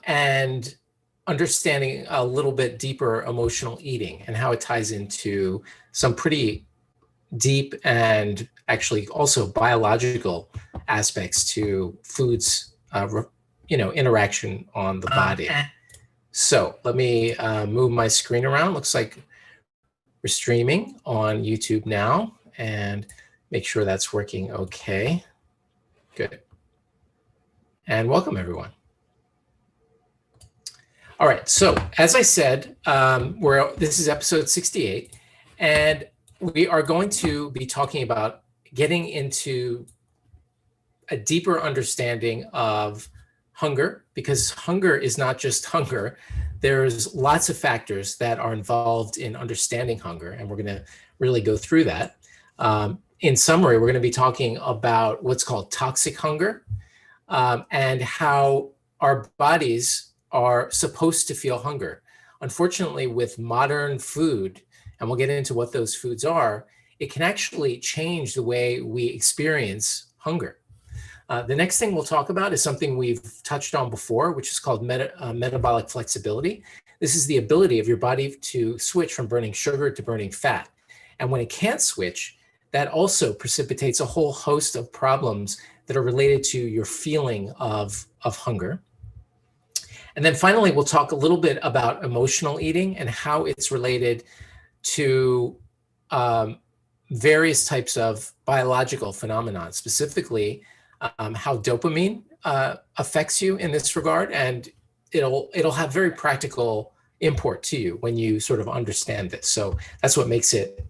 and understanding a little bit deeper emotional eating and how it ties into some pretty deep and actually also biological aspects to food's interaction on the body. So let me move my screen around. Looks like we're streaming on YouTube now, and make sure that's working okay. Good. And welcome, everyone. All right, so as I said, this is episode 68, and we are going to be talking about getting into a deeper understanding of hunger, because hunger is not just hunger. There's lots of factors that are involved in understanding hunger, and we're going to really go through that. In summary, we're going to be talking about what's called toxic hunger, and how our bodies are supposed to feel hunger. Unfortunately, with modern food, and we'll get into what those foods are, it can actually change the way we experience hunger. The next thing we'll talk about is something we've touched on before, which is called metabolic flexibility. This is the ability of your body to switch from burning sugar to burning fat. And when it can't switch, that also precipitates a whole host of problems that are related to your feeling of hunger. And then finally, we'll talk a little bit about emotional eating and how it's related to various types of biological phenomena, specifically how dopamine affects you in this regard, and it'll have very practical import to you when you sort of understand this. So that's what makes it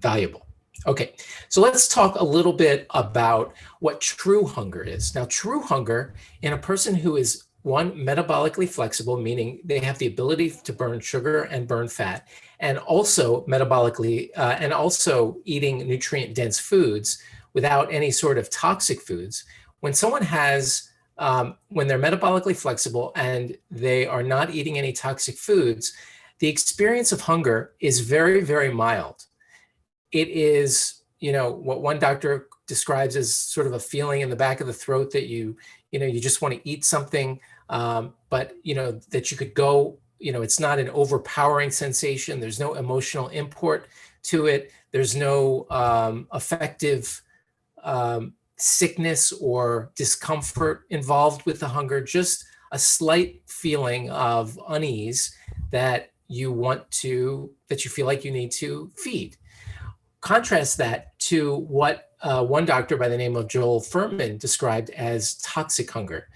valuable. Okay, so let's talk a little bit about what true hunger is. Now, true hunger in a person who is, one, metabolically flexible, meaning they have the ability to burn sugar and burn fat, and also metabolically, and also eating nutrient-dense foods without any sort of toxic foods. When someone has, when they're metabolically flexible and they are not eating any toxic foods, the experience of hunger is very, very mild. It is, what one doctor describes as sort of a feeling in the back of the throat that you just want to eat something, but that you could go, it's not an overpowering sensation. There's no emotional import to it. There's no affective sickness or discomfort involved with the hunger, just a slight feeling of unease that you feel like you need to feed. Contrast that to what one doctor by the name of Joel Fuhrman described as toxic hunger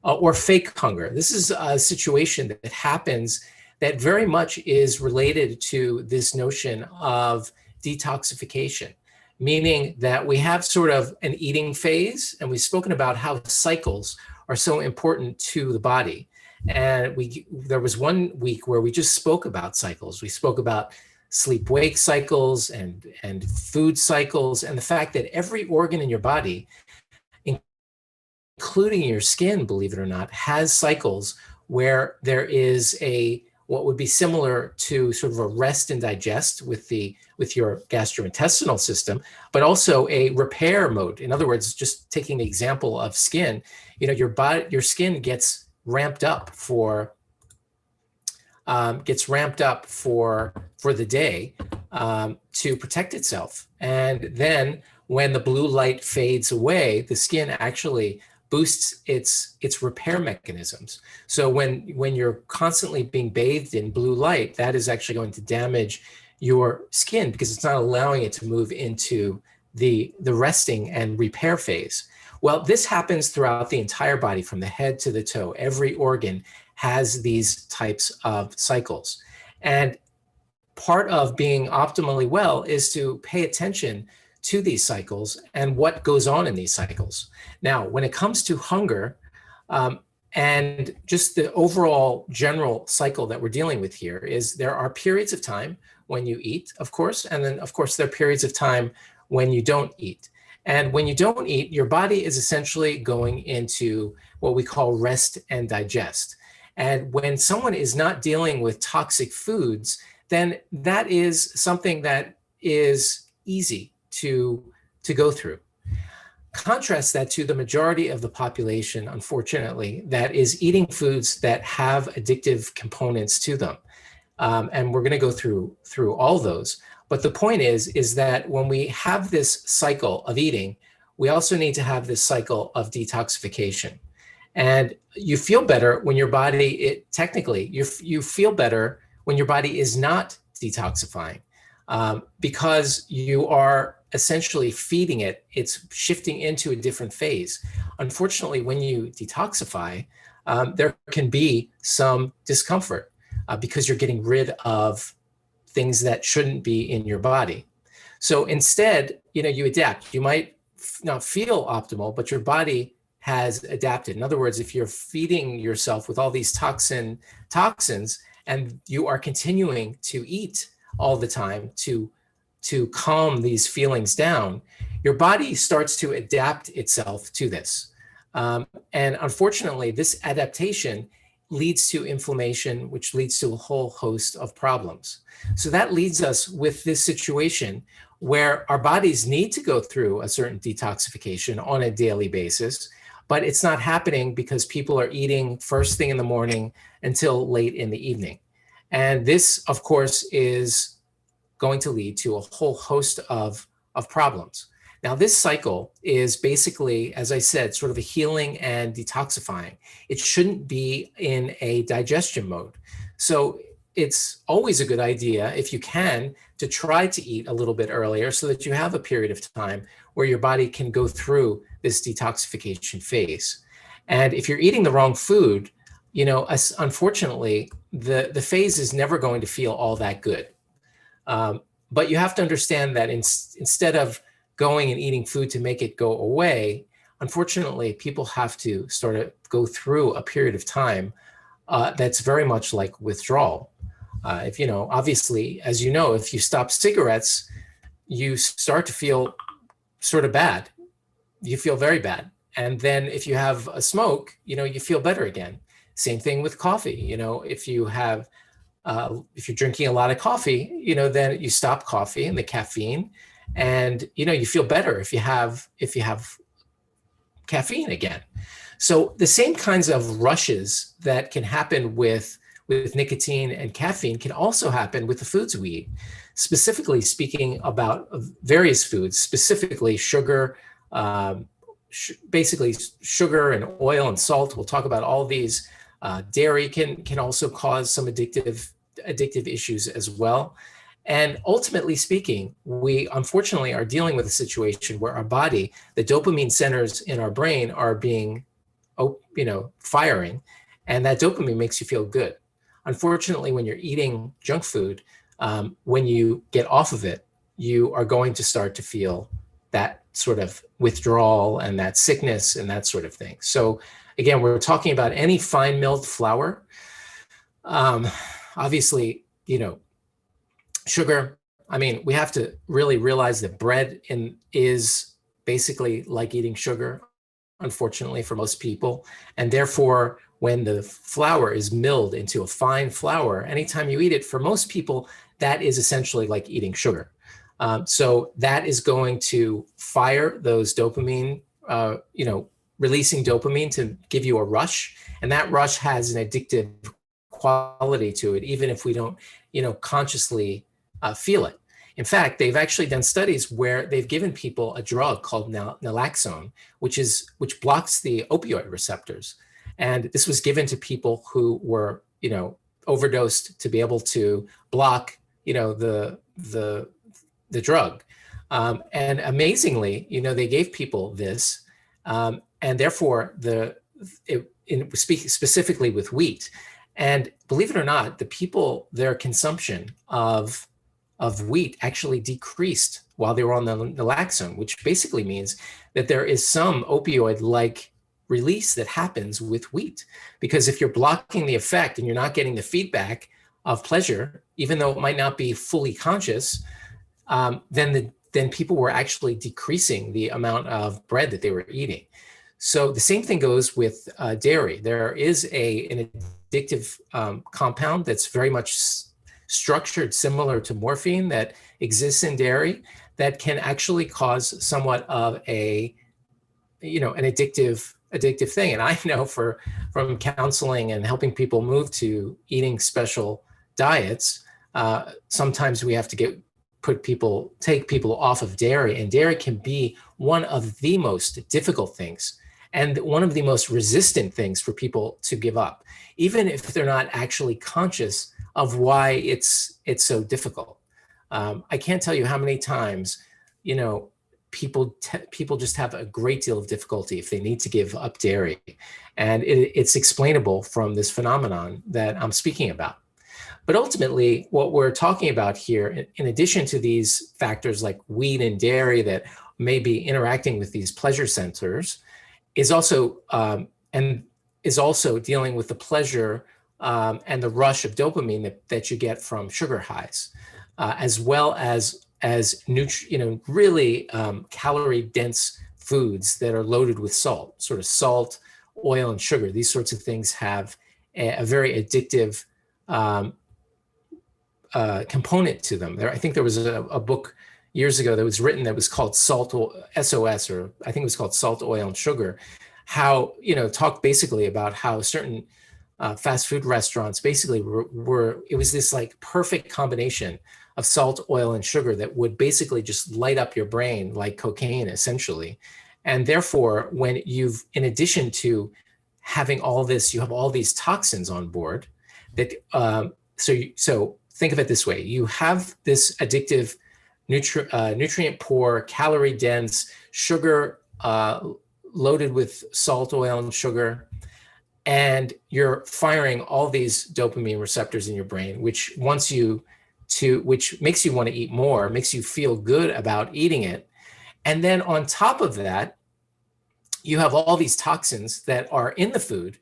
or fake hunger. This is a situation that happens that very much is related to this notion of detoxification, meaning that we have sort of an eating phase, and we've spoken about how cycles are so important to the body. And there was 1 week where we just spoke about cycles. We spoke about sleep-wake cycles and food cycles, and the fact that every organ in your body, including your skin, believe it or not, has cycles where there is what would be similar to sort of a rest and digest with your gastrointestinal system, but also a repair mode. In other words, just taking the example of skin, your skin gets ramped up for the day to protect itself. And then when the blue light fades away, the skin actually boosts its repair mechanisms. So when you're constantly being bathed in blue light, that is actually going to damage your skin because it's not allowing it to move into the resting and repair phase. Well, this happens throughout the entire body from the head to the toe. Every organ has these types of cycles. And part of being optimally well is to pay attention to these cycles and what goes on in these cycles. Now, when it comes to hunger, and just the overall general cycle that we're dealing with here is there are periods of time when you eat, of course, and then of course there are periods of time when you don't eat. And when you don't eat, your body is essentially going into what we call rest and digest. And when someone is not dealing with toxic foods, then that is something that is easy to go through. contrast that to the majority of the population, unfortunately, that is eating foods that have addictive components to them. And we're going to go through all those. But the point is that when we have this cycle of eating, we also need to have this cycle of detoxification. And you feel better when your body, technically, you feel better when your body is not detoxifying, because you are essentially feeding it. It's shifting into a different phase. Unfortunately, when you detoxify, there can be some discomfort because you're getting rid of things that shouldn't be in your body. So instead, you adapt. You might not feel optimal, but your body has adapted. In other words, if you're feeding yourself with all these toxins and you are continuing to eat all the time to calm these feelings down, your body starts to adapt itself to this. And unfortunately, this adaptation leads to inflammation, which leads to a whole host of problems. So that leads us with this situation where our bodies need to go through a certain detoxification on a daily basis, but it's not happening because people are eating first thing in the morning until late in the evening. And this, of course, is going to lead to a whole host of problems. Now, this cycle is basically, as I said, sort of a healing and detoxifying. It shouldn't be in a digestion mode. So it's always a good idea, if you can, to try to eat a little bit earlier so that you have a period of time where your body can go through this detoxification phase. And if you're eating the wrong food, unfortunately, the phase is never going to feel all that good. But you have to understand that instead of going and eating food to make it go away, unfortunately, people have to sort of go through a period of time that's very much like withdrawal. Obviously, as you know, if you stop cigarettes, you start to feel sort of bad. You feel very bad. And then if you have a smoke, you feel better again. Same thing with coffee. If you're drinking a lot of coffee, then you stop coffee and the caffeine, and you feel better if you have caffeine again. So the same kinds of rushes that can happen with nicotine and caffeine can also happen with the foods we eat. Specifically speaking about various foods, specifically sugar, basically sugar and oil and salt. We'll talk about all these. Dairy can also cause some addictive issues as well. And ultimately speaking, we unfortunately are dealing with a situation where our body, the dopamine centers in our brain are being, firing, and that dopamine makes you feel good. Unfortunately, when you're eating junk food, when you get off of it, you are going to start to feel that sort of withdrawal and that sickness and that sort of thing. So again, we're talking about any fine milled flour. Obviously, sugar. I mean, we have to really realize that bread is basically like eating sugar, unfortunately, for most people. And therefore, when the flour is milled into a fine flour, anytime you eat it, for most people, that is essentially like eating sugar. So that is going to fire those dopamine, releasing dopamine to give you a rush. And that rush has an addictive quality to it, even if we don't, consciously feel it. In fact, they've actually done studies where they've given people a drug called naloxone, which blocks the opioid receptors. And this was given to people who were, overdosed to be able to block, the drug. And amazingly, they gave people this, and therefore specifically with wheat. And believe it or not, the people, their consumption of wheat actually decreased while they were on the naloxone, which basically means that there is some opioid-like release that happens with wheat. Because if you're blocking the effect and you're not getting the feedback of pleasure, even though it might not be fully conscious, then people were actually decreasing the amount of bread that they were eating. So the same thing goes with dairy. There is an addictive compound that's very much structured similar to morphine that exists in dairy that can actually cause somewhat of a an addictive thing. And I know from counseling and helping people move to eating special diets, sometimes we have to take people off of dairy, and dairy can be one of the most difficult things and one of the most resistant things for people to give up, even if they're not actually conscious of why it's so difficult. I can't tell you how many times, people just have a great deal of difficulty if they need to give up dairy, and it's explainable from this phenomenon that I'm speaking about. But ultimately, what we're talking about here, in addition to these factors like wheat and dairy that may be interacting with these pleasure centers, is also dealing with the pleasure and the rush of dopamine that you get from sugar highs, as well as really calorie dense foods that are loaded with salt, sort of salt, oil, and sugar. These sorts of things have a very addictive component to them. I think there was a book years ago that was written that was called SOS, or I think it was called Salt, Oil, and Sugar. How, talked basically about how certain fast food restaurants basically it was this like perfect combination of salt, oil, and sugar that would basically just light up your brain like cocaine, essentially. And therefore, when in addition to having all this, you have all these toxins on board that, so think of it this way. You have this addictive, nutrient poor, calorie dense, sugar loaded with salt, oil, and sugar. And you're firing all these dopamine receptors in your brain, which makes you want to eat more, makes you feel good about eating it. And then on top of that, you have all these toxins that are in the food.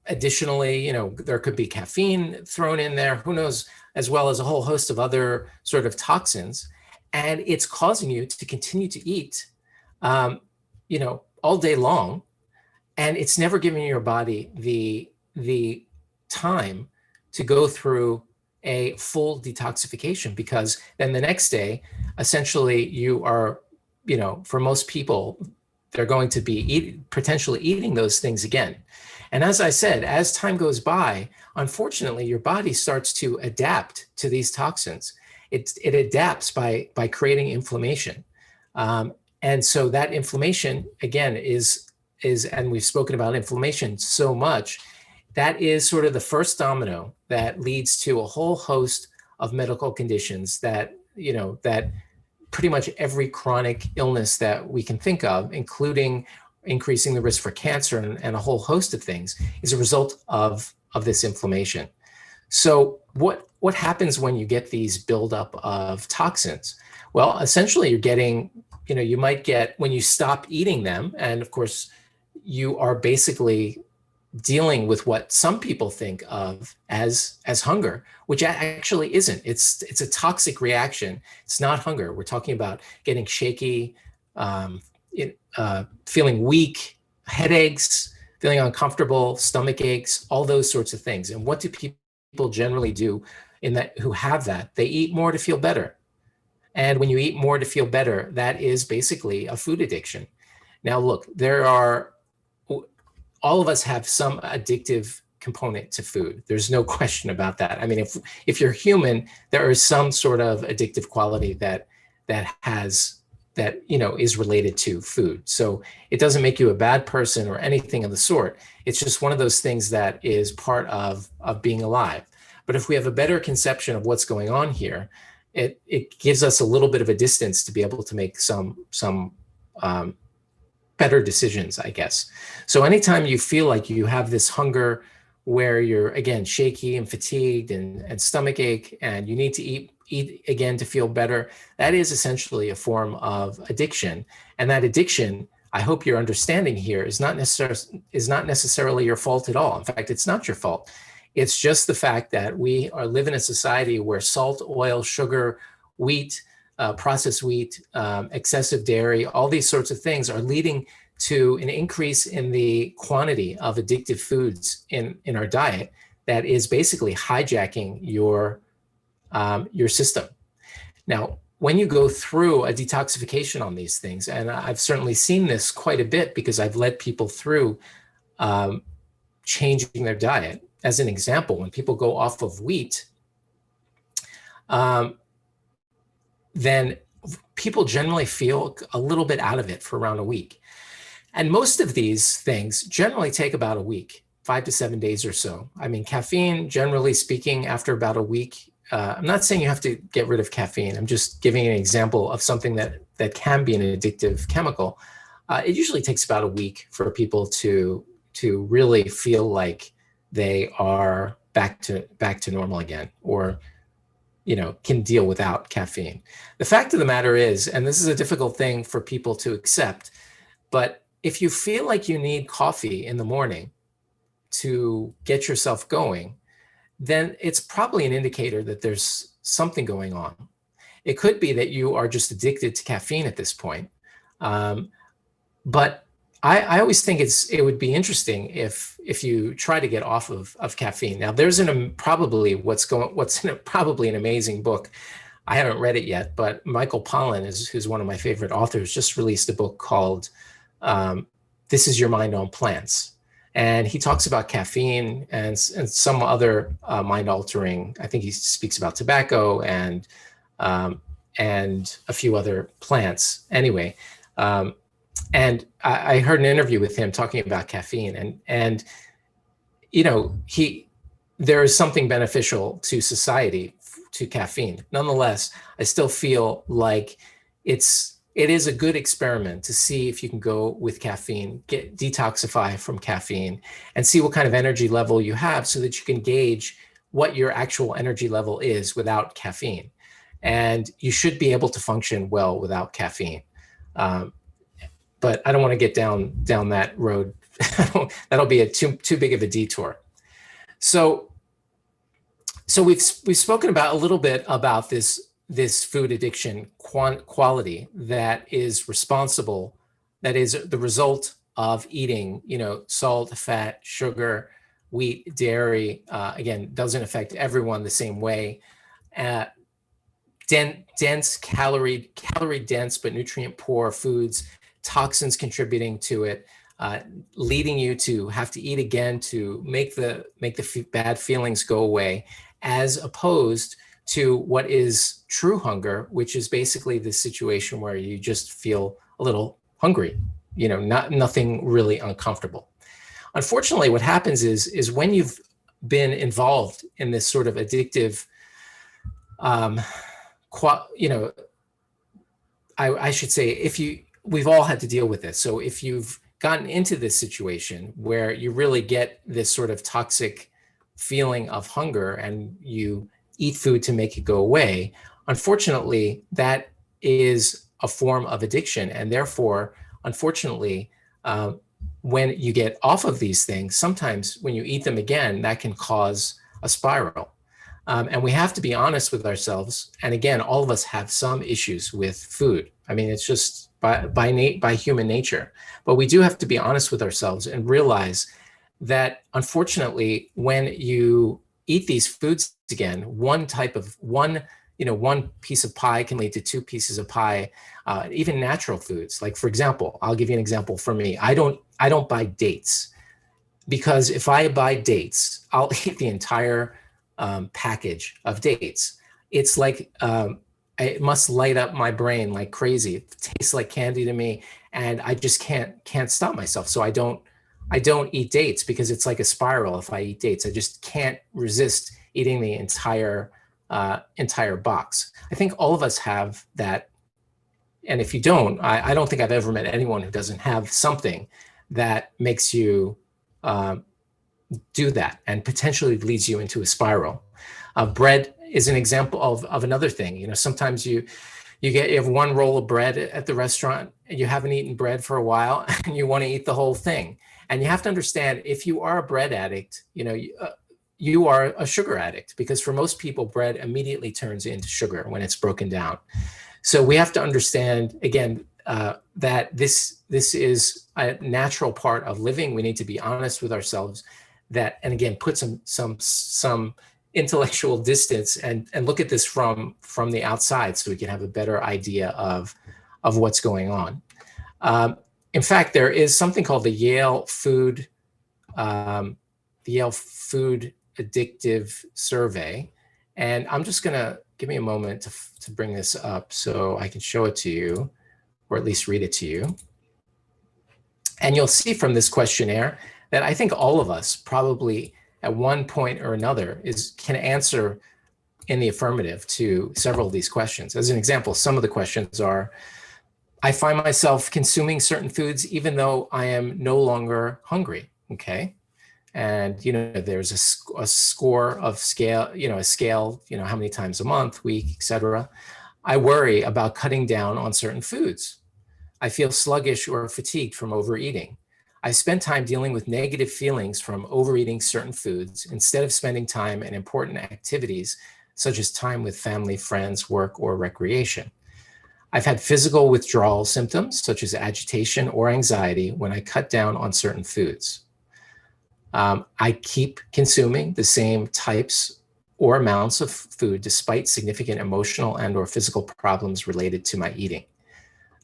Additionally, there could be caffeine thrown in there, who knows, as well as a whole host of other sort of toxins. And it's causing you to continue to eat, all day long. And it's never giving your body the time to go through a full detoxification, because then the next day, essentially, you are, for most people, they're going to be potentially eating those things again. And as I said, as time goes by, unfortunately, your body starts to adapt to these toxins. It adapts by creating inflammation. And so that inflammation, again, is, and we've spoken about inflammation so much, that is sort of the first domino that leads to a whole host of medical conditions that, that pretty much every chronic illness that we can think of, including increasing the risk for cancer and a whole host of things, is a result of this inflammation. So what happens when you get these buildup of toxins? Well, essentially you're getting, you might get, when you stop eating them, and of course you are basically dealing with what some people think of as hunger, which actually isn't. It's a toxic reaction. It's not hunger. We're talking about getting shaky, feeling weak, headaches, feeling uncomfortable, stomach aches, all those sorts of things. And what do people generally do who have that? They eat more to feel better. And when you eat more to feel better, that is basically a food addiction. Now, look, all of us have some addictive component to food. There's no question about that. I mean, if you're human, there is some sort of addictive quality that is related to food. So it doesn't make you a bad person or anything of the sort. It's just one of those things that is part of being alive. But if we have a better conception of what's going on here, it gives us a little bit of a distance to be able to make some better decisions, I guess. So anytime you feel like you have this hunger where you're, again, shaky and fatigued and stomach ache, and you need to eat again to feel better, that is essentially a form of addiction. And that addiction, I hope you're understanding here, is not necessarily your fault at all. In fact, it's not your fault. It's just the fact that we live in a society where salt, oil, sugar, wheat, processed wheat, excessive dairy, all these sorts of things are leading to an increase in the quantity of addictive foods in our diet that is basically hijacking your system. Now, when you go through a detoxification on these things, and I've certainly seen this quite a bit because I've led people through changing their diet. As an example, when people go off of wheat, then people generally feel a little bit out of it for around a week. And most of these things generally take about a week, 5 to 7 days or so. I mean, caffeine, generally speaking, after about a week, I'm not saying you have to get rid of caffeine. I'm just giving an example of something that can be an addictive chemical. It usually takes about a week for people to really feel like they are back to normal again, or can deal without caffeine. The fact of the matter is, and this is a difficult thing for people to accept, but if you feel like you need coffee in the morning to get yourself going, then it's probably an indicator that there's something going on. It could be that you are just addicted to caffeine at this point. But I always think it would be interesting if you try to get off of caffeine. Now, there's probably an amazing book. I haven't read it yet, but Michael Pollan, who's one of my favorite authors, just released a book called "This Is Your Mind on Plants," and he talks about caffeine and some other mind-altering. I think he speaks about tobacco and a few other plants. Anyway. And I heard an interview with him talking about caffeine, and there is something beneficial to society to caffeine. Nonetheless, I still feel like it is a good experiment to see if you can go with caffeine, detoxify from caffeine, and see what kind of energy level you have, so that you can gauge what your actual energy level is without caffeine. And you should be able to function well without caffeine. But I don't want to get down that road. That'll be too big of a detour. So we've spoken about a little bit about this food addiction quality that is responsible, that is the result of eating, salt, fat, sugar, wheat, dairy. Again, doesn't affect everyone the same way. Dense calorie dense but nutrient poor foods. Toxins contributing to it, leading you to have to eat again to make the bad feelings go away, as opposed to what is true hunger, which is basically the situation where you just feel a little hungry, nothing really uncomfortable. Unfortunately, what happens is when you've been involved in this sort of addictive, I should say, we've all had to deal with this. So if you've gotten into this situation where you really get this sort of toxic feeling of hunger and you eat food to make it go away, unfortunately, that is a form of addiction. And therefore, unfortunately, when you get off of these things, sometimes when you eat them again, that can cause a spiral. And we have to be honest with ourselves. And again, all of us have some issues with food. I mean, it's just by human nature. But we do have to be honest with ourselves and realize that, unfortunately, when you eat these foods again, one piece of pie can lead to 2 pieces of pie. Even natural foods, like, for example, I'll give you an example for me. I don't buy dates, because if I buy dates, I'll eat the entire package of dates. It's like it must light up my brain like crazy. It tastes like candy to me, and I just can't stop myself. So I don't eat dates, because it's like a spiral. If I eat dates, I just can't resist eating the entire box. I think all of us have that. And if you don't, I don't think I've ever met anyone who doesn't have something that makes you do that and potentially leads you into a spiral. Bread is an example of another thing. Sometimes you have one roll of bread at the restaurant, and you haven't eaten bread for a while, and you want to eat the whole thing. And you have to understand, if you are a bread addict, you are a sugar addict, because for most people, bread immediately turns into sugar when it's broken down. So we have to understand, again, that this is a natural part of living. We need to be honest with ourselves, and again, put some intellectual distance and look at this from the outside so we can have a better idea of what's going on. In fact, there is something called the Yale Food Addictive Survey. And I'm just gonna, give me a moment to bring this up so I can show it to you, or at least read it to you. And you'll see from this questionnaire that I think all of us probably at one point or another can answer in the affirmative to several of these questions. As an example, some of the questions are, I find myself consuming certain foods even though I am no longer hungry, okay? And, there's a score of scale, a scale, how many times a month, week, etc. I worry about cutting down on certain foods. I feel sluggish or fatigued from overeating. I spend time dealing with negative feelings from overeating certain foods instead of spending time in important activities, such as time with family, friends, work, or recreation. I've had physical withdrawal symptoms, such as agitation or anxiety, when I cut down on certain foods. I keep consuming the same types or amounts of food despite significant emotional and or physical problems related to my eating.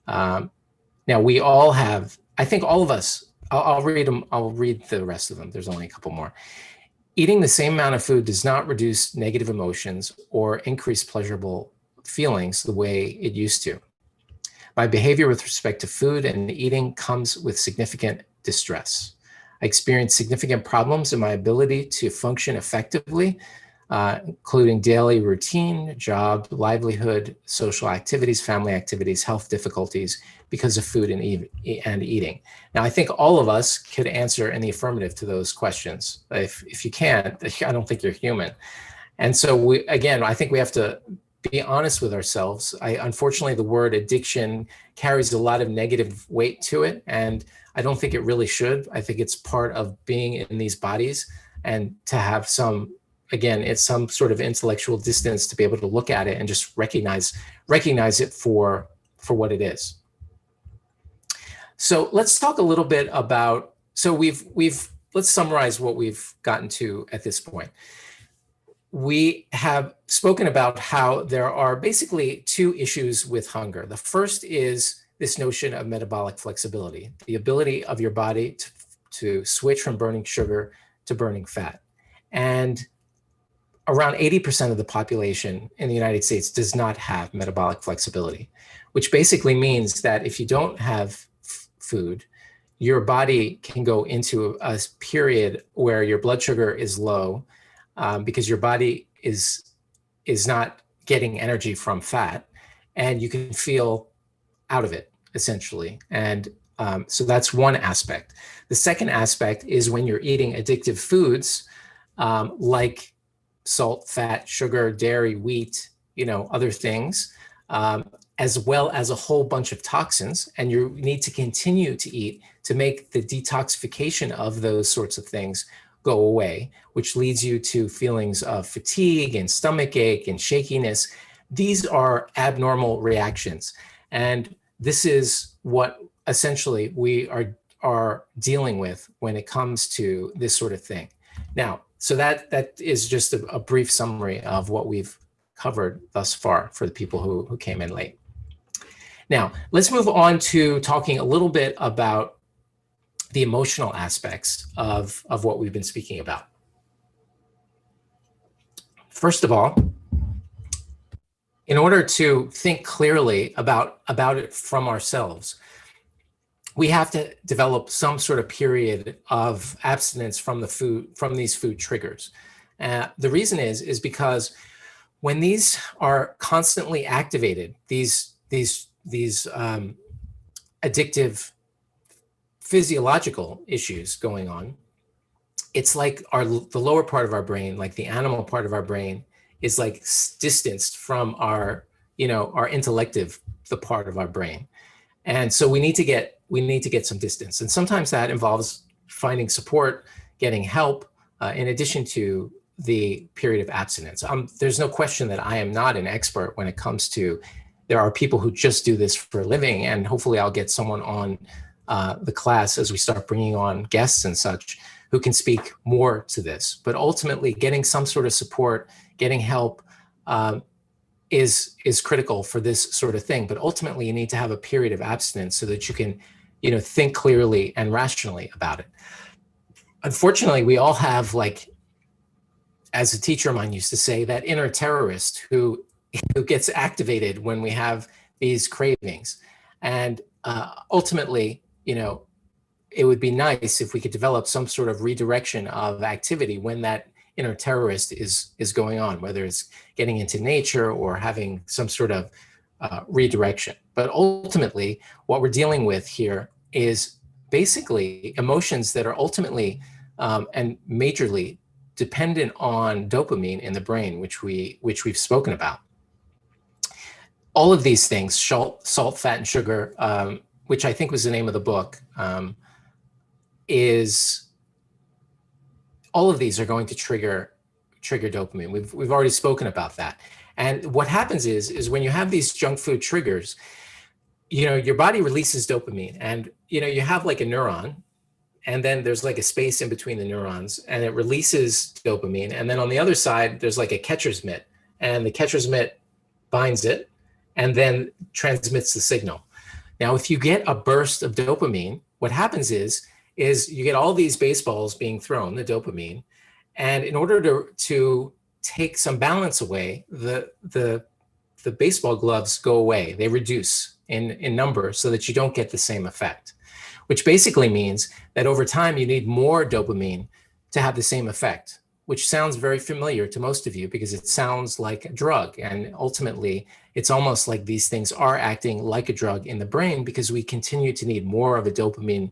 Now, we all have, I think all of us, I'll read them. I'll read the rest of them. There's only a couple more. Eating the same amount of food does not reduce negative emotions or increase pleasurable feelings the way it used to. My behavior with respect to food and eating comes with significant distress. I experience significant problems in my ability to function effectively, including daily routine, job, livelihood, social activities, family activities, health difficulties because of food and eating. Now, I think all of us could answer in the affirmative to those questions. If you can't, I don't think you're human. And so I think we have to be honest with ourselves. Unfortunately, the word addiction carries a lot of negative weight to it, and I don't think it really should. I think it's part of being in these bodies, and to have it's some sort of intellectual distance to be able to look at it and just recognize it for what it is. So let's talk a little bit about, let's summarize what we've gotten to at this point. We have spoken about how there are basically two issues with hunger. The first is this notion of metabolic flexibility, the ability of your body to switch from burning sugar to burning fat. And around 80% of the population in the United States does not have metabolic flexibility, which basically means that if you don't have food, your body can go into a period where your blood sugar is low, because your body is not getting energy from fat, and you can feel out of it, essentially. And so that's one aspect. The second aspect is when you're eating addictive foods, like salt, fat, sugar, dairy, wheat, other things, as well as a whole bunch of toxins, and you need to continue to eat to make the detoxification of those sorts of things go away, which leads you to feelings of fatigue and stomach ache and shakiness. These are abnormal reactions. And this is what essentially we are dealing with when it comes to this sort of thing. Now, so that is just a brief summary of what we've covered thus far for the people who came in late. Now, let's move on to talking a little bit about the emotional aspects of what we've been speaking about. First of all, in order to think clearly about it from ourselves, we have to develop some sort of period of abstinence from these food triggers. The reason is because when these are constantly activated, these addictive physiological issues going on, it's like the lower part of our brain, like the animal part of our brain, is like distanced from our intellective, the part of our brain. And so we need to get some distance. And sometimes that involves finding support, getting help, in addition to the period of abstinence. There's no question that I am not an expert when it comes to, there are people who just do this for a living, and hopefully I'll get someone on the class as we start bringing on guests and such who can speak more to this. But ultimately, getting some sort of support, getting help is critical for this sort of thing. But ultimately, you need to have a period of abstinence so that you can, think clearly and rationally about it. Unfortunately, we all have, like, as a teacher of mine used to say, that inner terrorist who gets activated when we have these cravings. And ultimately, it would be nice if we could develop some sort of redirection of activity when that inner terrorist is going on, whether it's getting into nature or having some sort of redirection. But ultimately, what we're dealing with here is basically emotions that are ultimately and majorly dependent on dopamine in the brain, which we've spoken about. All of these things, salt, fat, and sugar, which I think was the name of the book, is all of these are going to trigger dopamine. We've already spoken about that. And what happens is when you have these junk food triggers, your body releases dopamine, and you have like a neuron, and then there's like a space in between the neurons, and it releases dopamine. And then on the other side, there's like a catcher's mitt, and the catcher's mitt binds it and then transmits the signal. Now, if you get a burst of dopamine, what happens is you get all these baseballs being thrown, the dopamine, and in order to take some balance away, the baseball gloves go away. They reduce in number so that you don't get the same effect, which basically means that over time you need more dopamine to have the same effect, which sounds very familiar to most of you because it sounds like a drug. And ultimately, it's almost like these things are acting like a drug in the brain because we continue to need more of a dopamine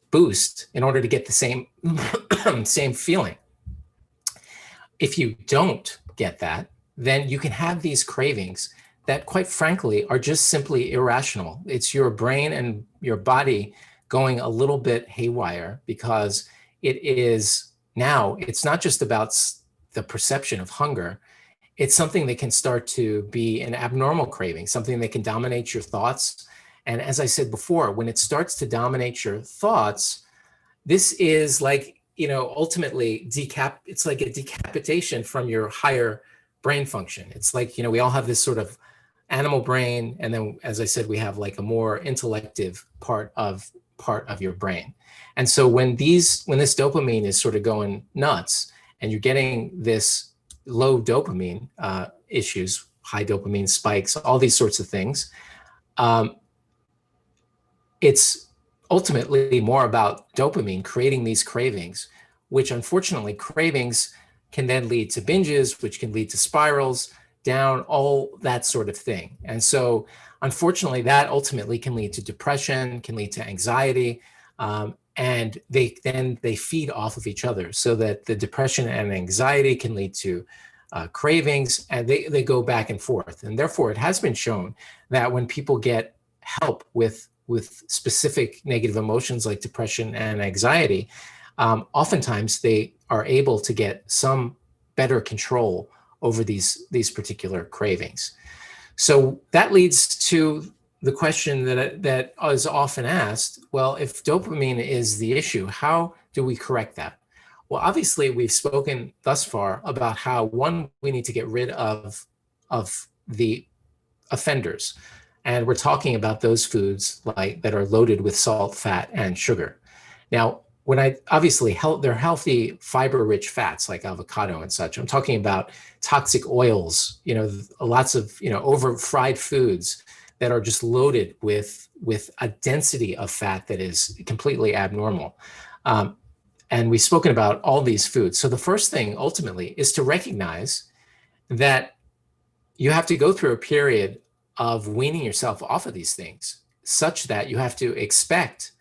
boost in order to get the same same feeling. If you don't get that, then you can have these cravings that, quite frankly, are just simply irrational. It's your brain and your body going a little bit haywire because it's not just about the perception of hunger. It's something that can start to be an abnormal craving, something that can dominate your thoughts. And as I said before, when it starts to dominate your thoughts, this is like, ultimately it's like a decapitation from your higher brain function. It's like, we all have this sort of animal brain. And then, as I said, we have like a more intellective part of your brain. And so when this dopamine is sort of going nuts and you're getting this low dopamine issues, high dopamine spikes, all these sorts of things, it's ultimately more about dopamine creating these cravings, which unfortunately cravings can then lead to binges, which can lead to spirals down, all that sort of thing. And so unfortunately, that ultimately can lead to depression, can lead to anxiety, and they feed off of each other, so that the depression and anxiety can lead to cravings, and they go back and forth. And therefore, it has been shown that when people get help with specific negative emotions like depression and anxiety, oftentimes they are able to get some better control over these particular cravings. So that leads to the question that is often asked, well, if dopamine is the issue, how do we correct that? Well, obviously, we've spoken thus far about how, one, we need to get rid of the offenders. And we're talking about those foods that are loaded with salt, fat, and sugar. Now, they're healthy, fiber-rich fats like avocado and such. I'm talking about toxic oils, lots of, over-fried foods that are just loaded with a density of fat that is completely abnormal. And we've spoken about all these foods. So the first thing ultimately is to recognize that you have to go through a period of weaning yourself off of these things, such that you have to expect,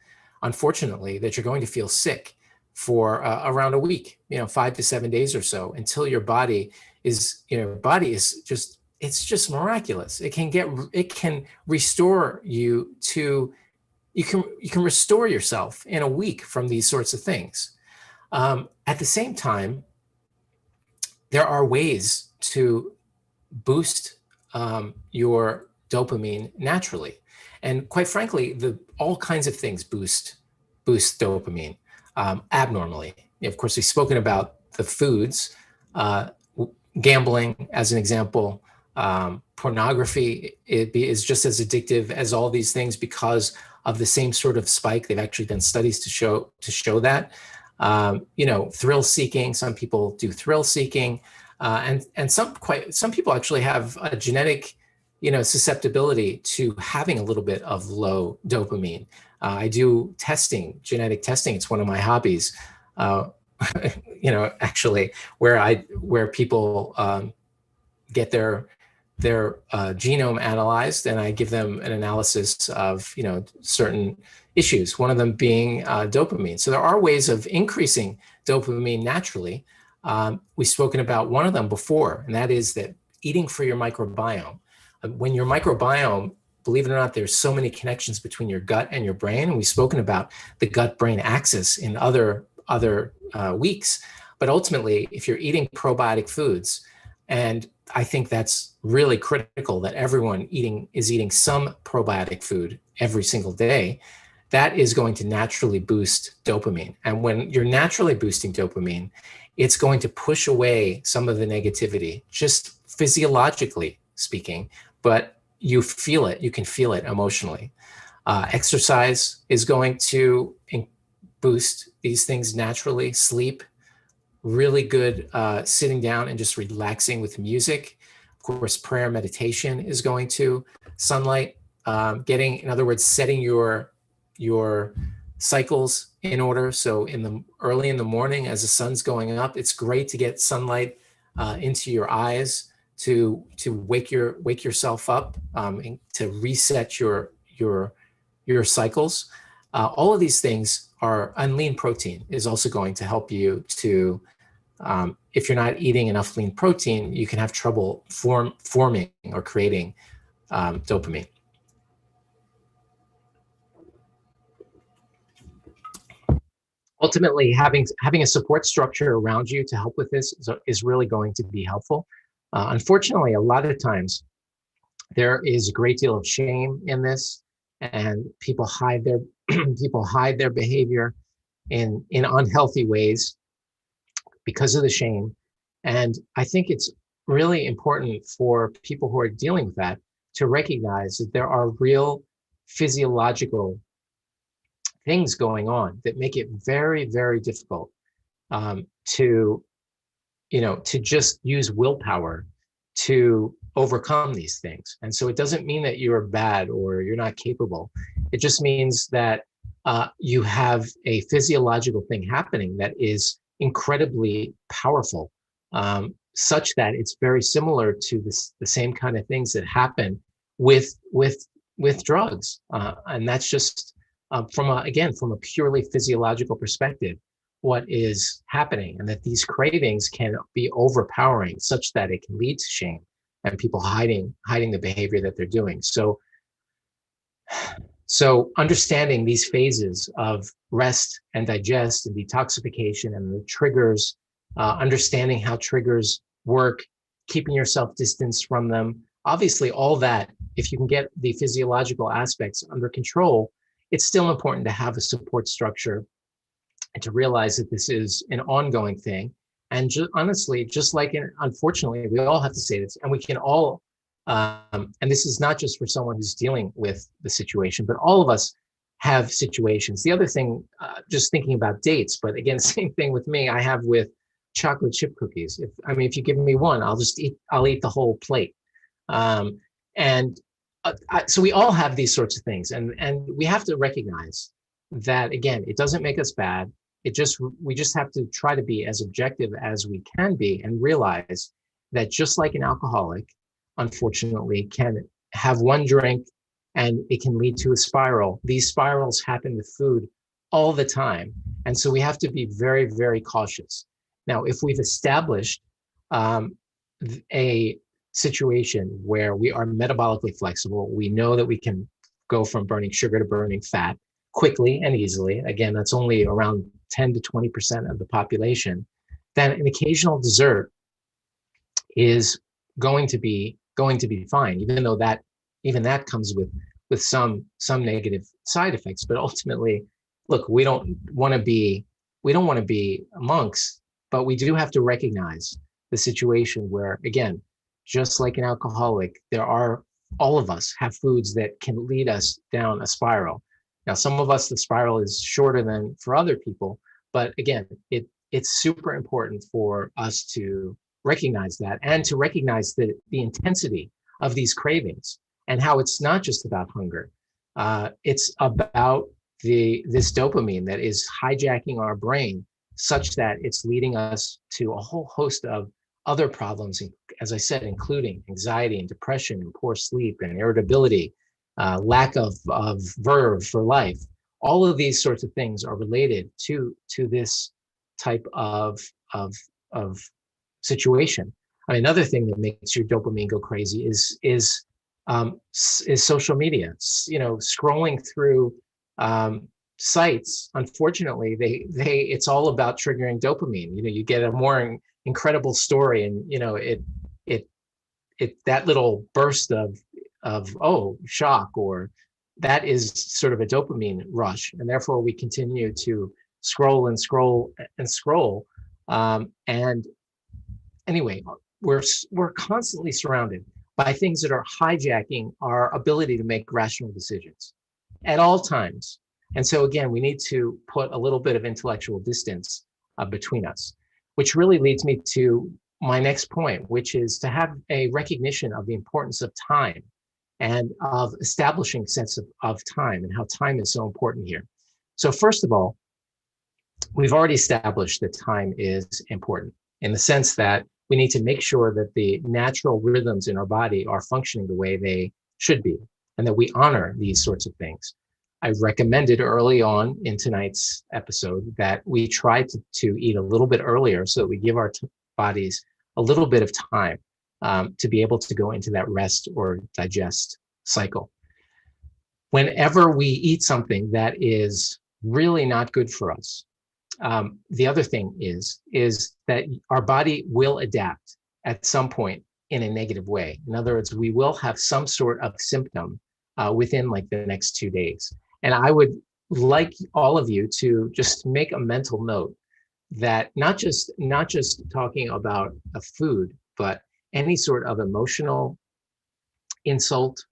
unfortunately, that you're going to feel sick for around a week, 5 to 7 days or so, until your body is just, it's just miraculous. It can restore you to, you can restore yourself in a week from these sorts of things. At the same time, there are ways to boost your dopamine naturally. And quite frankly, all kinds of things boost dopamine. abnormally. Of course, we've spoken about the foods, gambling as an example. Pornography is just as addictive as all these things because of the same sort of spike. They've actually done studies to show that. Thrill seeking. Some people do thrill seeking, and some people actually have a genetic, susceptibility to having a little bit of low dopamine. I do genetic testing. It's one of my hobbies. Actually, where people get their genome analyzed, and I give them an analysis of certain issues. One of them being dopamine. So there are ways of increasing dopamine naturally. We've spoken about one of them before, and that is that eating for your microbiome. When your microbiome, believe it or not, there's so many connections between your gut and your brain. And we've spoken about the gut-brain axis in other weeks. But ultimately, if you're eating probiotic foods, and I think that's really critical that everyone is eating some probiotic food every single day, that is going to naturally boost dopamine. And when you're naturally boosting dopamine, it's going to push away some of the negativity, just physiologically speaking, but you feel it, you can feel it emotionally. Exercise is going to boost these things naturally. Sleep, really good sitting down and just relaxing with music. Of course, prayer, meditation is going to. Sunlight, in other words, setting your cycles in order. So early in the morning, as the sun's going up, it's great to get sunlight into your eyes to wake yourself up, and to reset your cycles. All of these things and lean protein is also going to help you to, if you're not eating enough lean protein, you can have trouble forming or creating dopamine. Ultimately, having a support structure around you to help with this is really going to be helpful. Unfortunately, a lot of times there is a great deal of shame in this, and people hide their behavior in unhealthy ways because of the shame. And I think it's really important for people who are dealing with that to recognize that there are real physiological things going on that make it very, very difficult to just use willpower to overcome these things. And so it doesn't mean that you're bad or you're not capable. It just means that you have a physiological thing happening that is incredibly powerful, such that it's very similar to the same kind of things that happen with drugs. And that's just from a purely physiological perspective, what is happening, and that these cravings can be overpowering such that it can lead to shame and people hiding the behavior that they're doing. So understanding these phases of rest and digest and detoxification and the triggers, understanding how triggers work, keeping yourself distanced from them. Obviously, all that, if you can get the physiological aspects under control, it's still important to have a support structure and to realize that this is an ongoing thing. And honestly, just like unfortunately, we all have to say this, and we can all, and this is not just for someone who's dealing with the situation, but all of us have situations. The other thing, just thinking about dates, but again, same thing with me, I have with chocolate chip cookies. If you give me one, I'll eat the whole plate. So we all have these sorts of things, and we have to recognize that, again, it doesn't make us bad. We just have to try to be as objective as we can be and realize that just like an alcoholic, unfortunately, can have one drink and it can lead to a spiral. These spirals happen with food all the time. And so we have to be very, very cautious. Now, if we've established a situation where we are metabolically flexible, we know that we can go from burning sugar to burning fat quickly and easily. Again, that's only around 10 to 20% of the population. Then an occasional dessert is going to be fine, even though that comes with some negative side effects. But ultimately, look, we don't want to be we don't want to be monks, but we do have to recognize the situation where, again, just like an alcoholic, all of us have foods that can lead us down a spiral. Now, some of us, the spiral is shorter than for other people, but again, it's super important for us to recognize that, and to recognize the intensity of these cravings, and how it's not just about hunger. It's about this dopamine that is hijacking our brain such that it's leading us to a whole host of other problems, as I said, including anxiety and depression and poor sleep and irritability, lack of verve for life. All of these sorts of things are related to this type of situation. I mean, another thing that makes your dopamine go crazy is social media. Scrolling through sites. Unfortunately, it's all about triggering dopamine. You get a more incredible story, and it that little burst of shock, or that is sort of a dopamine rush, and therefore we continue to scroll and scroll and scroll. And anyway, we're constantly surrounded by things that are hijacking our ability to make rational decisions at all times. And so again, we need to put a little bit of intellectual distance between us, which really leads me to my next point, which is to have a recognition of the importance of time, and of establishing sense of time, and how time is so important here. So first of all, we've already established that time is important, in the sense that we need to make sure that the natural rhythms in our body are functioning the way they should be, and that we honor these sorts of things. I recommended early on in tonight's episode that we try to eat a little bit earlier, so that we give our bodies a little bit of time to be able to go into that rest or digest cycle. Whenever we eat something that is really not good for us, the other thing is that our body will adapt at some point in a negative way. In other words, we will have some sort of symptom within like the next 2 days. And I would like all of you to just make a mental note that not just talking about a food, but any sort of emotional insult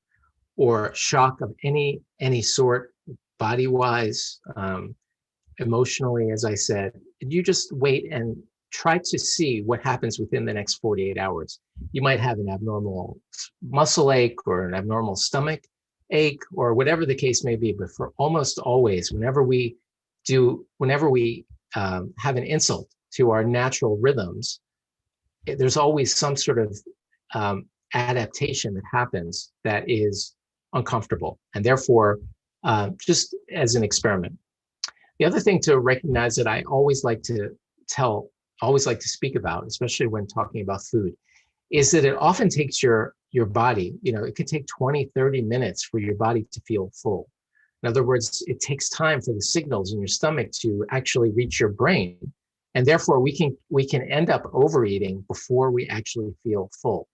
or shock of any sort, body-wise, emotionally, as I said, you just wait and try to see what happens within the next 48 hours. You might have an abnormal muscle ache, or an abnormal stomach ache, or whatever the case may be. But for almost always, whenever we have an insult to our natural rhythms, there's always some sort of adaptation that happens that is uncomfortable, and therefore, just as an experiment. The other thing to recognize that I always like to speak about, especially when talking about food, is that it often takes your body, it could take 20, 30 minutes for your body to feel full. In other words, it takes time for the signals in your stomach to actually reach your brain. And therefore we can end up overeating before we actually feel full.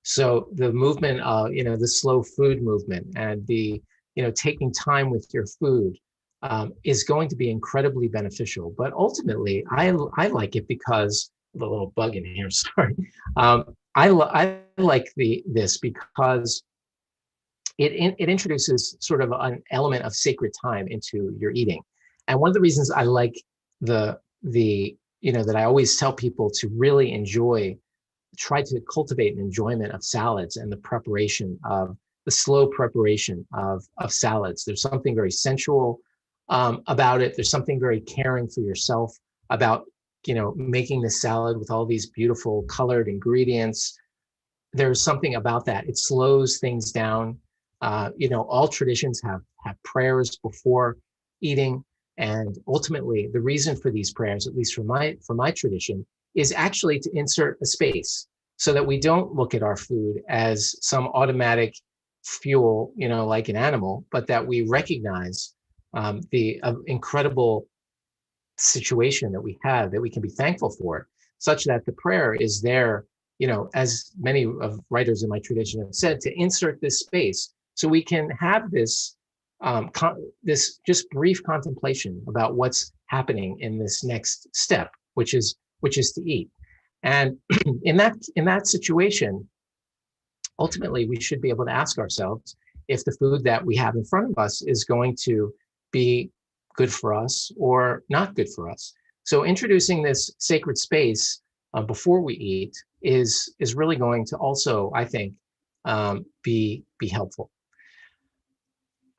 So the movement, the slow food movement, and the, taking time with your food is going to be incredibly beneficial. But ultimately, I like it because the little bug in here, sorry. I like this because it introduces sort of an element of sacred time into your eating. And one of the reasons I like that I always tell people to really try to cultivate an enjoyment of salads, and the slow preparation of salads. There's something very sensual about it. There's something very caring for yourself about, making the salad with all these beautiful colored ingredients. There's something about that. It slows things down. All traditions have prayers before eating. And ultimately, the reason for these prayers, at least for my tradition, is actually to insert a space so that we don't look at our food as some automatic fuel, like an animal, but that we recognize the incredible situation that we have, that we can be thankful for, such that the prayer is there, as many of writers in my tradition have said, to insert this space so we can have this this just brief contemplation about what's happening in this next step, which is to eat. And in that situation, ultimately, we should be able to ask ourselves if the food that we have in front of us is going to be good for us or not good for us. So introducing this sacred space before we eat is really going to also, I think, be helpful.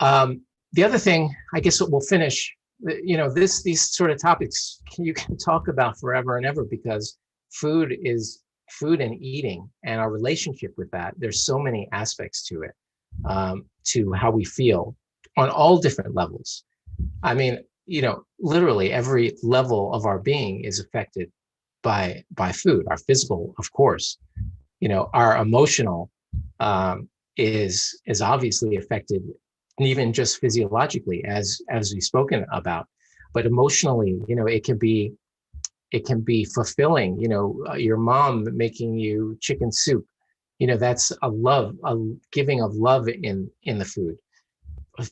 The other thing, I guess we'll finish, these sort of topics you can talk about forever and ever, because food and eating and our relationship with that, there's so many aspects to it, to how we feel on all different levels. I mean, literally every level of our being is affected by food. Our physical, of course, our emotional is obviously affected, even just physiologically, as we've spoken about. But emotionally, it can be fulfilling. Your mom making you chicken soup, that's a giving of love in the food.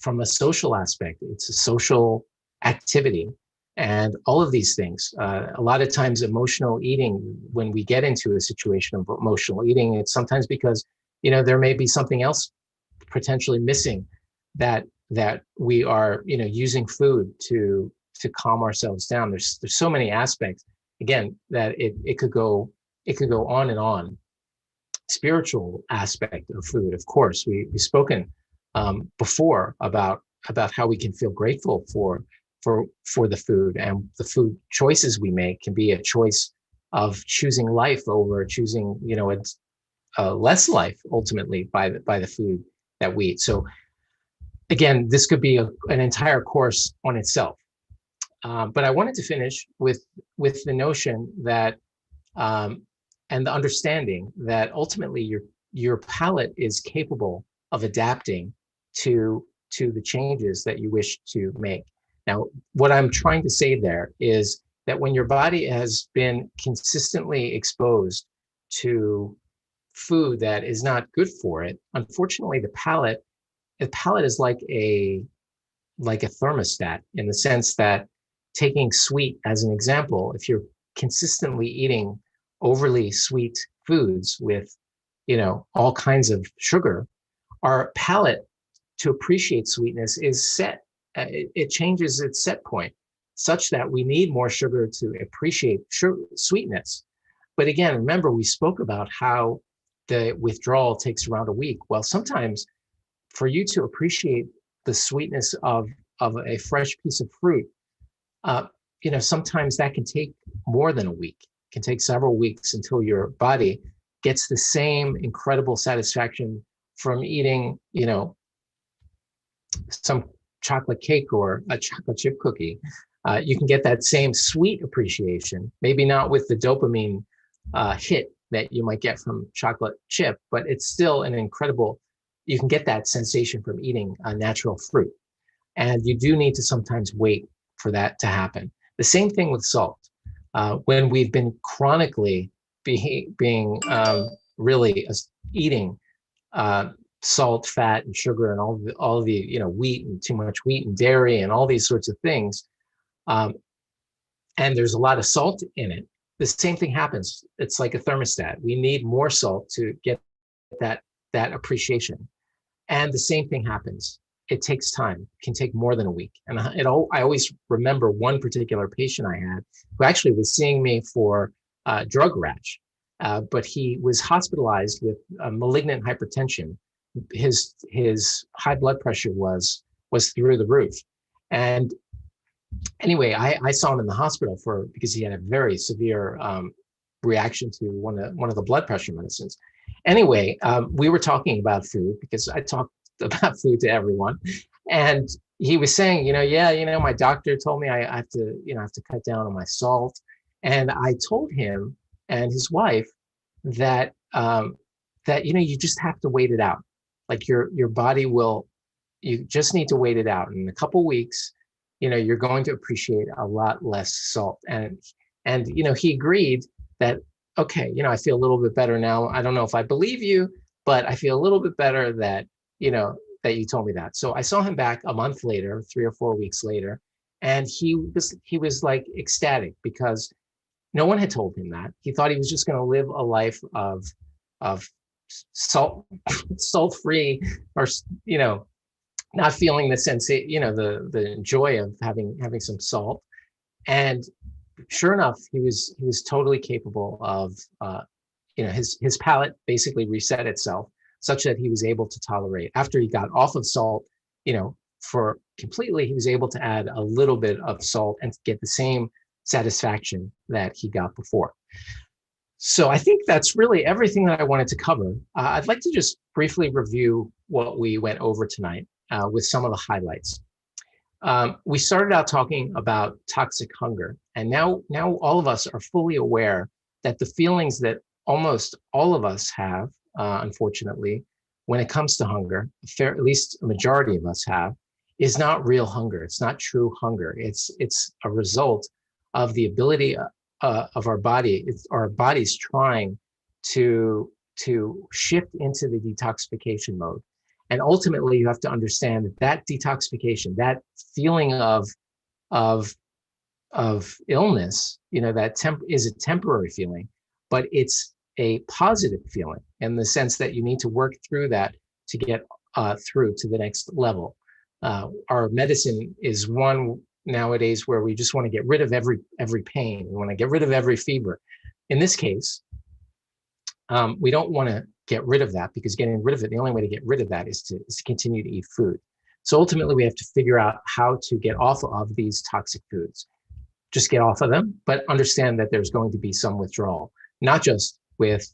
From a social aspect, it's a social activity, and all of these things. A lot of times, emotional eating, when we get into a situation of emotional eating, it's sometimes because there may be something else potentially missing that we are using food to calm ourselves down. There's so many aspects, again, that it could go on and on. Spiritual aspect of food, of course, we've spoken before about how we can feel grateful for the food, and the food choices we make can be a choice of choosing life over choosing a less life, ultimately, by the food that we eat. So again, this could be an entire course on itself. But I wanted to finish with the notion that and the understanding that ultimately your palate is capable of adapting to the changes that you wish to make. Now, what I'm trying to say there is that when your body has been consistently exposed to food that is not good for it, unfortunately, the palate is like a thermostat, in the sense that, taking sweet as an example, if you're consistently eating overly sweet foods with all kinds of sugar, our palate to appreciate sweetness is set. It changes its set point, such that we need more sugar to appreciate sweetness. But again, remember, we spoke about how the withdrawal takes around a week. Well, sometimes for you to appreciate the sweetness of a fresh piece of fruit, sometimes that can take more than a week. It can take several weeks until your body gets the same incredible satisfaction from eating, some chocolate cake or a chocolate chip cookie. You can get that same sweet appreciation, maybe not with the dopamine hit that you might get from chocolate chip, but it's still an incredible, you can get that sensation from eating a natural fruit. And you do need to sometimes wait for that to happen. The same thing with salt. When we've been chronically being really eating salt, fat, and sugar, and all the wheat, and too much wheat and dairy and all these sorts of things, and there's a lot of salt in it, the same thing happens. It's like a thermostat. We need more salt to get that appreciation. And the same thing happens. It takes time. It can take more than a week. And I always remember one particular patient I had who actually was seeing me for drug rash, but he was hospitalized with malignant hypertension. His high blood pressure was through the roof. And anyway, I saw him in the hospital because he had a very severe reaction to one of the blood pressure medicines. Anyway, we were talking about food, because I talked about food to everyone, and he was saying, my doctor told me I have to cut down on my salt, and I told him and his wife that you just have to wait it out. Like your body will, you just need to wait it out. In a couple of weeks, you're going to appreciate a lot less salt. And he agreed that, okay, I feel a little bit better now. I don't know if I believe you, but I feel a little bit better that that you told me that. So I saw him back a month later, 3 or 4 weeks later, and he was like ecstatic because no one had told him that. He thought he was just going to live a life of salt free, or not feeling the sense, the joy of having some salt. And sure enough, he was totally capable of his palate basically reset itself such that he was able to tolerate, after he got off of salt, for completely, he was able to add a little bit of salt and get the same satisfaction that he got before. So I think that's really everything that I wanted to cover. I'd like to just briefly review what we went over tonight with some of the highlights. We started out talking about toxic hunger, and now all of us are fully aware that the feelings that almost all of us have, unfortunately, when it comes to hunger, at least a majority of us have, is not real hunger. It's not true hunger. It's a result of the ability of our body. It's our body's trying to shift into the detoxification mode. And ultimately, you have to understand that detoxification, that feeling of illness, that is a temporary feeling, but it's a positive feeling in the sense that you need to work through that to get through to the next level. Our medicine is one nowadays where we just want to get rid of every pain. We want to get rid of every fever. In this case, we don't want to get rid of that, because getting rid of it, the only way to get rid of that is to continue to eat food. So ultimately, we have to figure out how to get off of these toxic foods. Just get off of them, but understand that there's going to be some withdrawal, not just with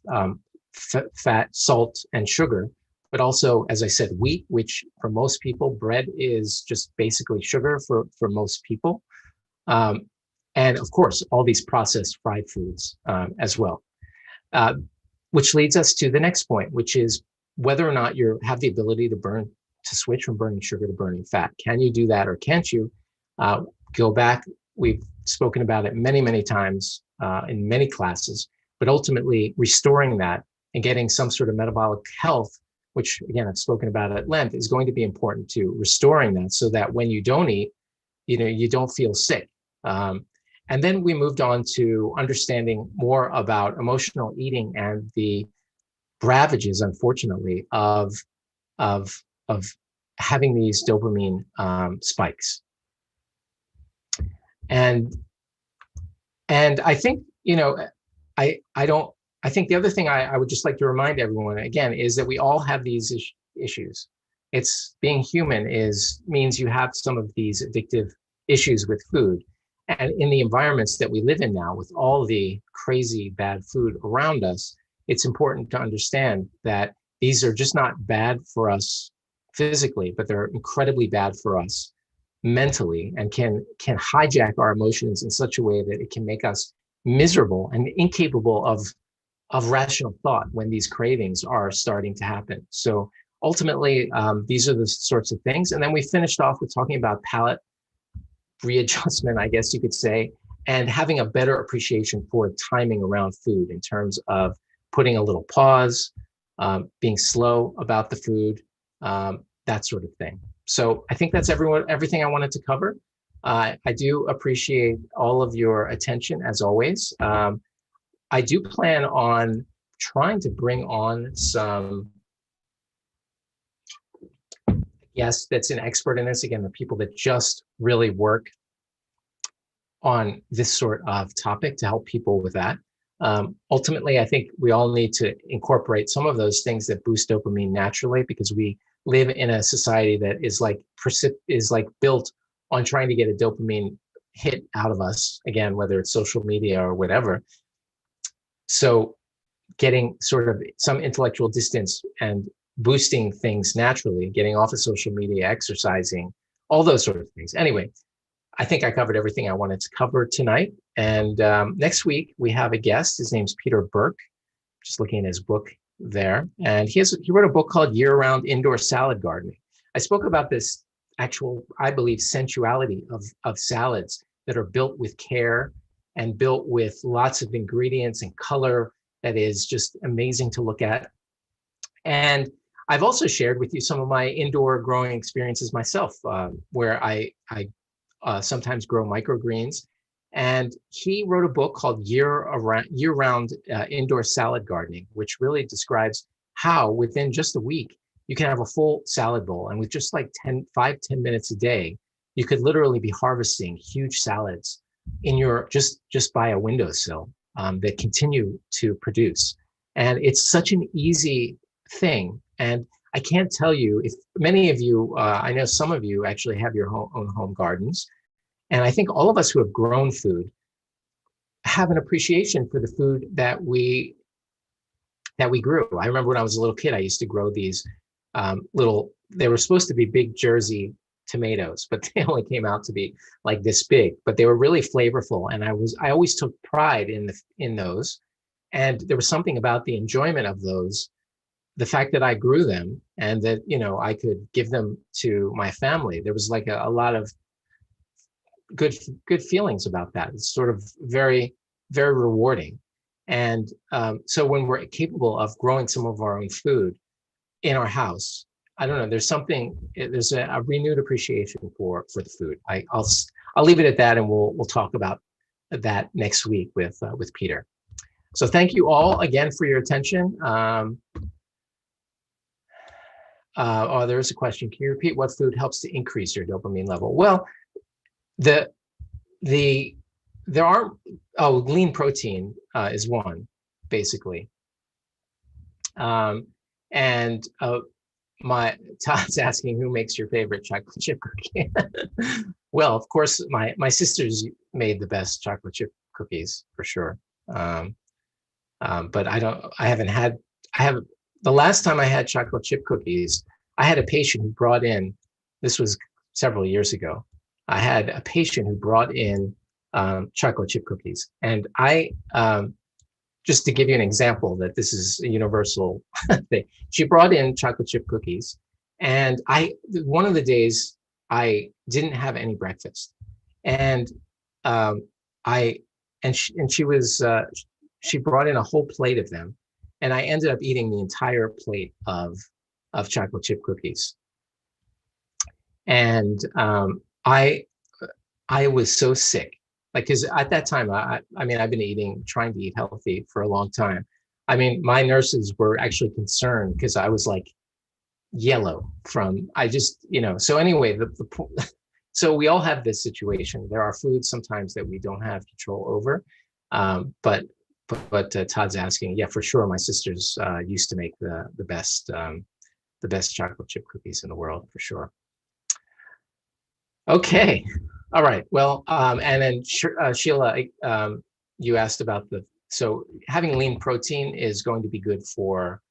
fat, salt, and sugar, but also, as I said, wheat, which for most people, bread is just basically sugar for most people. And of course, all these processed fried foods as well. Which leads us to the next point, which is whether or not you have the ability to switch from burning sugar to burning fat. Can you do that, or can't you? Go back. We've spoken about it many, many times in many classes, but ultimately restoring that and getting some sort of metabolic health, which again, I've spoken about at length, is going to be important to restoring that, so that when you don't eat, you don't feel sick. And then we moved on to understanding more about emotional eating and the ravages, unfortunately, of having these dopamine spikes. And I think, I think the other thing I would just like to remind everyone again is that we all have these issues. It's being human means you have some of these addictive issues with food. And in the environments that we live in now, with all the crazy bad food around us, it's important to understand that these are just not bad for us physically, but they're incredibly bad for us mentally, and can hijack our emotions in such a way that it can make us miserable and incapable of rational thought when these cravings are starting to happen. So ultimately, these are the sorts of things. And then we finished off with talking about palate readjustment, I guess you could say, and having a better appreciation for timing around food in terms of putting a little pause, being slow about the food, that sort of thing. So I think that's everything I wanted to cover. I do appreciate all of your attention, as always. I do plan on trying to bring on some guests that's an expert in this. Again, the people that just really work on this sort of topic to help people with that. Ultimately, I think we all need to incorporate some of those things that boost dopamine naturally, because we live in a society that is like built on trying to get a dopamine hit out of us, again, whether it's social media or whatever. So getting sort of some intellectual distance and boosting things naturally, getting off of social media, exercising, all those sort of things. Anyway, I think I covered everything I wanted to cover tonight. And next week we have a guest. His name's Peter Burke. Just looking at his book there. And he wrote a book called Year-Round Indoor Salad Gardening. I spoke about this actual, I believe, sensuality of salads that are built with care and built with lots of ingredients and color that is just amazing to look at. And I've also shared with you some of my indoor growing experiences myself, where I sometimes grow microgreens. And he wrote a book called Year-Round Indoor Salad Gardening, which really describes how within just a week, you can have a full salad bowl. And with just like 10 minutes a day, you could literally be harvesting huge salads in your just by a windowsill that continue to produce. And it's such an easy thing. And I can't tell you if many of you, I know some of you actually have your own home gardens. And I think all of us who have grown food have an appreciation for the food that we grew. I remember when I was a little kid, I used to grow these they were supposed to be big Jersey tomatoes, but they only came out to be like this big, but they were really flavorful. And I always took pride in those. And there was something about the enjoyment of those, the fact that I grew them and that, I could give them to my family. There was like a lot of good feelings about that. It's sort of very, very rewarding. And so when we're capable of growing some of our own food in our house, I don't know, there's a renewed appreciation for the food. I'll leave it at that, and we'll talk about that next week with Peter. So thank you all again for your attention. There's a question. Can you repeat what food helps to increase your dopamine level? Well, lean protein is one, basically. And Todd's asking, who makes your favorite chocolate chip cookie? Well, of course, my sisters made the best chocolate chip cookies for sure. But the last time I had chocolate chip cookies, I had a patient who brought in, this was several years ago, I had a patient who brought in chocolate chip cookies. And just to give you an example that this is a universal thing, she brought in chocolate chip cookies. And one of the days I didn't have any breakfast. And she brought in a whole plate of them. And I ended up eating the entire plate of chocolate chip cookies. And I was so sick, because at that time, I've been trying to eat healthy for a long time. I mean, my nurses were actually concerned because I was like yellow so anyway, so we all have this situation. There are foods sometimes that we don't have control over. But Todd's asking, yeah, for sure. My sisters used to make the best chocolate chip cookies in the world, for sure. Okay. All right. Well, and then Sheila, you asked about so having lean protein is going to be good for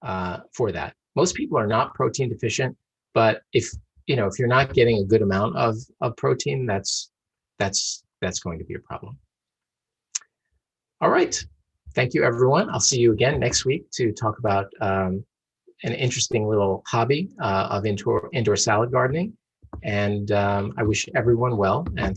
that. Most people are not protein deficient, but if you're not getting a good amount of protein, that's going to be a problem. All right. Thank you, everyone. I'll see you again next week to talk about an interesting little hobby of indoor salad gardening. And I wish everyone well. And